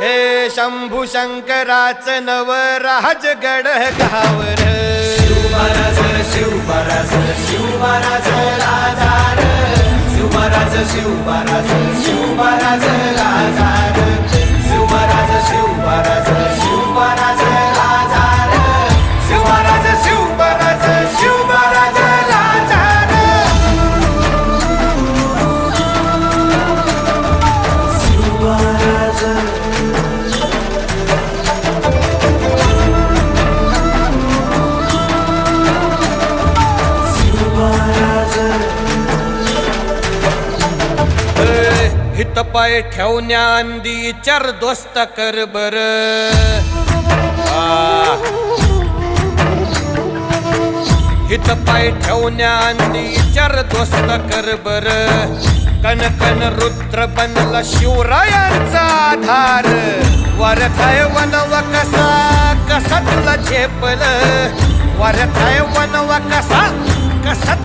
हे शंभू शंकराचं नवराज गड गावर शिवमहाराज शिवमहाराज शिवमहाराज राजार शिवमहाराज शिवमहाराज शिवमहाराज राजार शिवमहाराज शिवमहाराज शिवमहाराज राजार शिवमहाराज शिवमहाराज शिवमहाराज राजार शिवमहाराज हित पाय ठेवण्या अंदी चार दोस्त कर बर हित पाय ठेवण्या अंदी चार दोस्त कर बर कन कन रुद्र बनला शिवरायांचा आधार वरथाय वनव कसा कसा तुला झेपल वरथाय वनव कसा कसा